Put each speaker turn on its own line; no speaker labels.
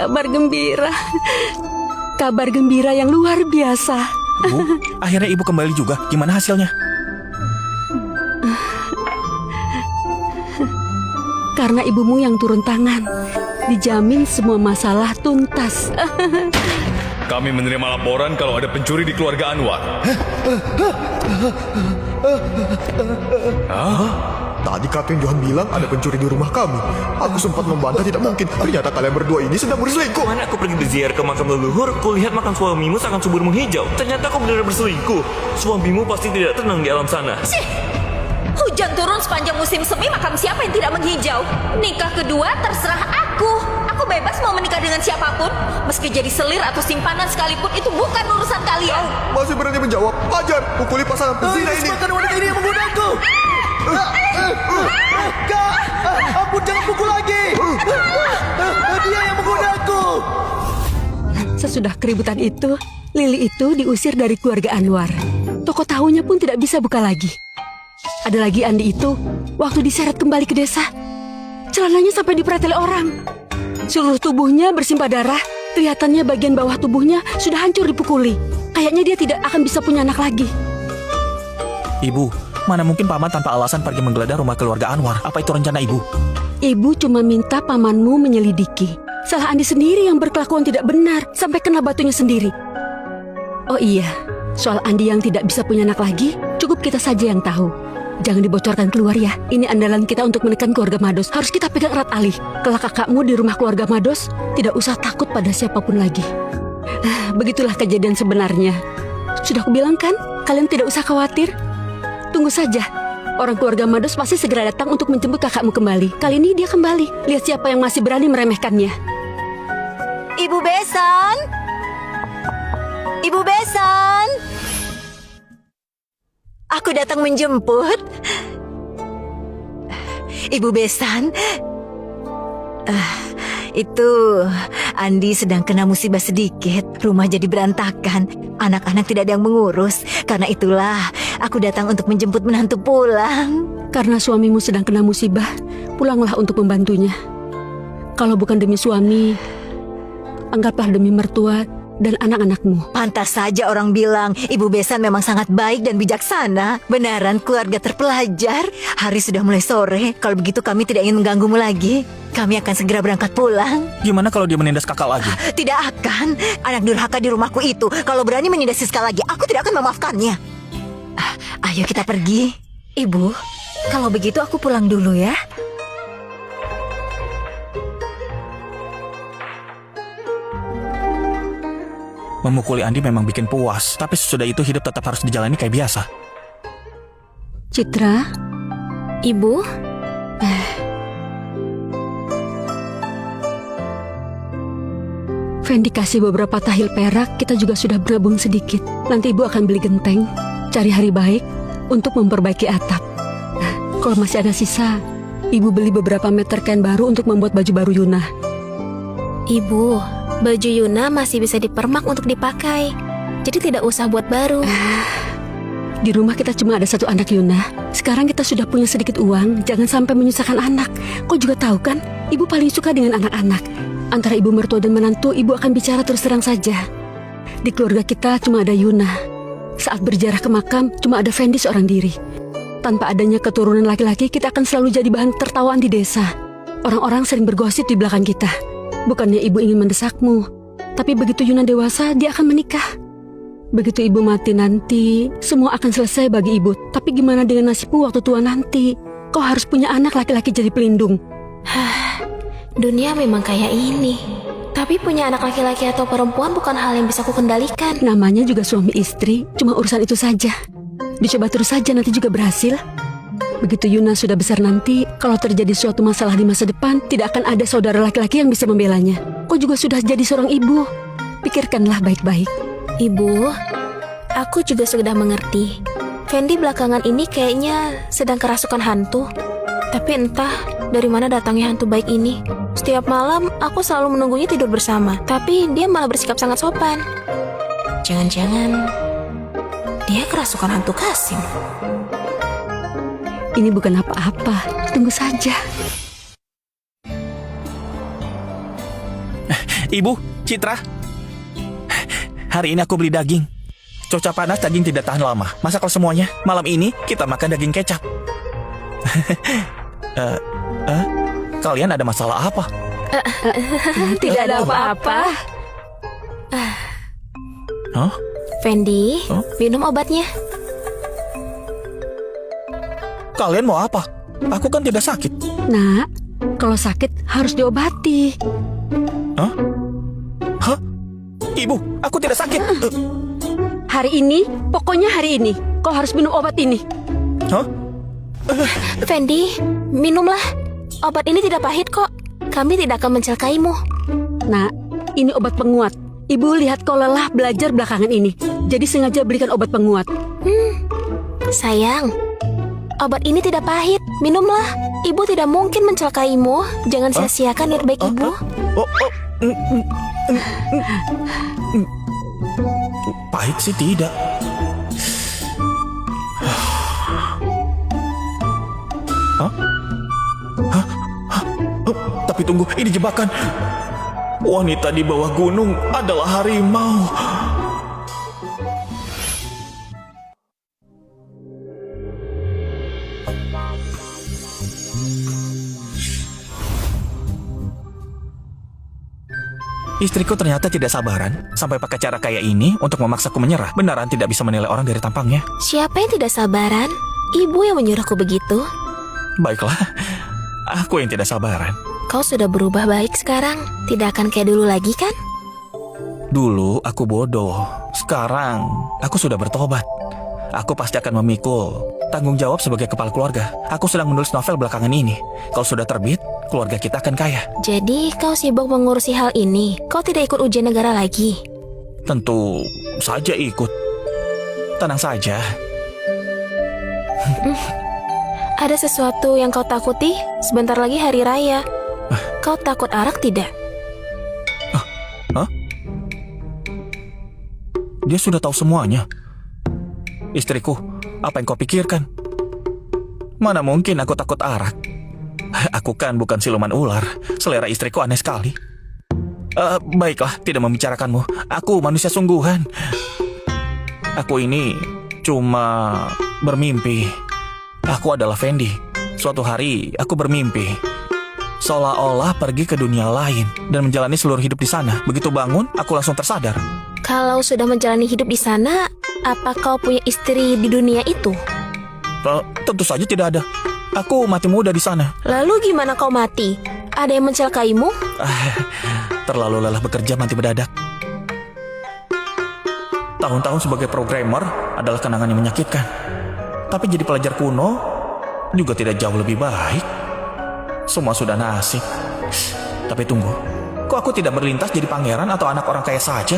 kabar gembira. Kabar gembira yang luar biasa.
Bu, akhirnya ibu kembali juga. Gimana hasilnya?
Karena ibumu yang turun tangan, dijamin semua masalah tuntas.
Kami menerima laporan kalau ada pencuri di keluarga Anwar.
Tadi Kapten Johan bilang ada pencuri di rumah kami. Aku sempat membantah tidak mungkin. Ternyata kalian berdua ini sedang berselingkuh.
Kemana aku pergi berziarah ke makam leluhur, kulihat makam suamimu sangat subur menghijau. Ternyata kau benar-benar berselingkuh. Suamimu pasti tidak tenang di alam sana.
Hujan turun sepanjang musim semi, makam siapa yang tidak menghijau? Nikah kedua terserah aku. Aku bebas mau menikah dengan siapapun. Meski jadi selir atau simpanan sekalipun, itu bukan urusan kalian.
Masih berani menjawab? Ajar, pukuli pasangan pezina ini.
Disebabkan wanita ini yang menggodaku. Kak, ampun, jangan pukul lagi. Dia yang menggodaku.
Sesudah keributan itu, Lili itu diusir dari keluarga Anwar. Toko tahunya pun tidak bisa buka lagi. Ada lagi Andi itu, waktu diseret kembali ke desa, celananya sampai dipereteli orang. Seluruh tubuhnya bersimpah darah, kelihatannya bagian bawah tubuhnya sudah hancur dipukuli. Kayaknya dia tidak akan bisa punya anak lagi.
Ibu, mana mungkin paman tanpa alasan pergi menggeledah rumah keluarga Anwar? Apa itu rencana ibu?
Ibu cuma minta pamanmu menyelidiki. Salah Andi sendiri yang berkelakuan tidak benar, sampai kena batunya sendiri. Oh iya, soal Andi yang tidak bisa punya anak lagi, cukup kita saja yang tahu. Jangan dibocorkan keluar ya. Ini andalan kita untuk menekan keluarga Mados. Harus kita pegang erat alih. Kelak kakakmu di rumah keluarga Mados, tidak usah takut pada siapapun lagi. Begitulah kejadian sebenarnya. Sudah kubilang kan, kalian tidak usah khawatir. Tunggu saja. Orang keluarga Mados pasti segera datang untuk menjemput kakakmu kembali. Kali ini dia kembali. Lihat siapa yang masih berani meremehkannya.
Ibu Besan? Ibu Besan? Aku datang menjemput. Ibu Besan, itu Andi sedang kena musibah sedikit. Rumah jadi berantakan. Anak-anak tidak ada yang mengurus. Karena itulah aku datang untuk menjemput menantu pulang.
Karena suamimu sedang kena musibah, pulanglah untuk membantunya. Kalau bukan demi suami, anggaplah demi mertua dan anak-anakmu.
Pantas saja orang bilang Ibu Besan memang sangat baik dan bijaksana. Benaran keluarga terpelajar. Hari sudah mulai sore. Kalau begitu kami tidak ingin mengganggumu lagi. Kami akan segera berangkat pulang.
Gimana kalau dia menindas kakak lagi?
Tidak akan. Anak durhaka di rumahku itu, kalau berani menindas Siska lagi, aku tidak akan memaafkannya. Ayo kita pergi. Ibu, kalau begitu aku pulang dulu ya.
Memukuli Andi memang bikin puas, tapi sesudah itu hidup tetap harus dijalani kayak biasa.
Citra,
Ibu?
Fendi kasih beberapa tahil perak, kita juga sudah bergabung sedikit. Nanti ibu akan beli genteng, cari hari baik untuk memperbaiki atap. Kalau masih ada sisa, ibu beli beberapa meter kain baru untuk membuat baju baru Yuna.
Ibu, baju Yuna masih bisa dipermak untuk dipakai. Jadi tidak usah buat baru.
Di rumah kita cuma ada satu anak Yuna. Sekarang kita sudah punya sedikit uang, jangan sampai menyusahkan anak. Kau juga tahu kan, ibu paling suka dengan anak-anak. Antara ibu mertua dan menantu, ibu akan bicara terus terang saja. Di keluarga kita cuma ada Yuna. Saat berziarah ke makam, cuma ada Fendi seorang diri. Tanpa adanya keturunan laki-laki, kita akan selalu jadi bahan tertawaan di desa. Orang-orang sering bergosip di belakang kita. Bukannya ibu ingin mendesakmu, tapi begitu Yuna dewasa, dia akan menikah. Begitu ibu mati nanti, semua akan selesai bagi ibu. Tapi gimana dengan nasibmu waktu tua nanti? Kau harus punya anak laki-laki jadi pelindung.
Dunia memang kayak ini. Tapi punya anak laki-laki atau perempuan bukan hal yang bisa aku kendalikan.
Namanya juga suami istri, cuma urusan itu saja. Dicoba terus saja, nanti juga berhasil. Begitu Yuna sudah besar nanti, kalau terjadi suatu masalah di masa depan, tidak akan ada saudara laki-laki yang bisa membelanya. Kau juga sudah jadi seorang ibu. Pikirkanlah baik-baik.
Ibu, aku juga sudah mengerti. Fendi belakangan ini kayaknya sedang kerasukan hantu. Tapi entah dari mana datangnya hantu baik ini. Setiap malam aku selalu menunggunya tidur bersama, tapi dia malah bersikap sangat sopan. Jangan-jangan dia kerasukan hantu Kasim.
Ini bukan apa-apa, tunggu saja.
Ibu, Citra. Hari ini aku beli daging. Cuaca panas, daging tidak tahan lama. Masak semuanya. Malam ini kita makan daging kecap. Kalian ada masalah apa?
Tidak ada apa-apa.
Hah?
Fendi, minum obatnya.
Kalian mau apa? Aku kan tidak sakit.
Nak, kalau sakit harus diobati.
Hah? Hah? Ibu, aku tidak sakit.
Hari ini, pokoknya hari ini, kau harus minum obat ini.
Hah?
Fendi, minumlah. Obat ini tidak pahit kok. Kami tidak akan mencelakaimu.
Nak, ini obat penguat. Ibu lihat kau lelah belajar belakangan ini. Jadi sengaja belikan obat penguat.
Sayang, obat ini tidak pahit. Minumlah. Ibu tidak mungkin mencelakaimu. Jangan sia-siakan niat baik ibu.
Pahit sih tidak. Hah? Hah? Hah? Tapi tunggu, ini jebakan. Wanita di bawah gunung adalah harimau. Istriku ternyata tidak sabaran sampai pakai cara kayak ini untuk memaksaku menyerah. Beneran tidak bisa menilai orang dari tampangnya.
Siapa yang tidak sabaran? Ibu yang menyuruhku begitu.
Baiklah, aku yang tidak sabaran.
Kau sudah berubah baik sekarang. Tidak akan kayak dulu lagi kan?
Dulu aku bodoh. Sekarang aku sudah bertobat. Aku pasti akan memikul tanggung jawab sebagai kepala keluarga. Aku sedang menulis novel belakangan ini. Kalau sudah terbit, keluarga kita akan kaya.
Jadi kau sibuk mengurusi hal ini. Kau tidak ikut ujian negara lagi.
Tentu saja ikut. Tenang saja.
Ada sesuatu yang kau takuti? Sebentar lagi hari raya. Kau takut arak tidak?
Hah? Dia sudah tahu semuanya. Istriku, apa yang kau pikirkan? Mana mungkin aku takut arak? Aku kan bukan siluman ular. Selera istriku aneh sekali. Baiklah, tidak membicarakanmu. Aku manusia sungguhan. Aku ini cuma bermimpi. Aku adalah Fendi. Suatu hari aku bermimpi seolah-olah pergi ke dunia lain dan menjalani seluruh hidup di sana. Begitu bangun, aku langsung tersadar.
Kalau sudah menjalani hidup di sana, apa kau punya istri di dunia itu?
Tentu saja tidak ada. Aku mati muda di sana.
Lalu gimana kau mati? Ada yang mencelakaimu?
Terlalu lelah bekerja mati mendadak. Tahun-tahun sebagai programmer adalah kenangan yang menyakitkan. Tapi jadi pelajar kuno juga tidak jauh lebih baik. Semua sudah nasib. Tapi tunggu, kok aku tidak berlintas jadi pangeran atau anak orang kaya saja?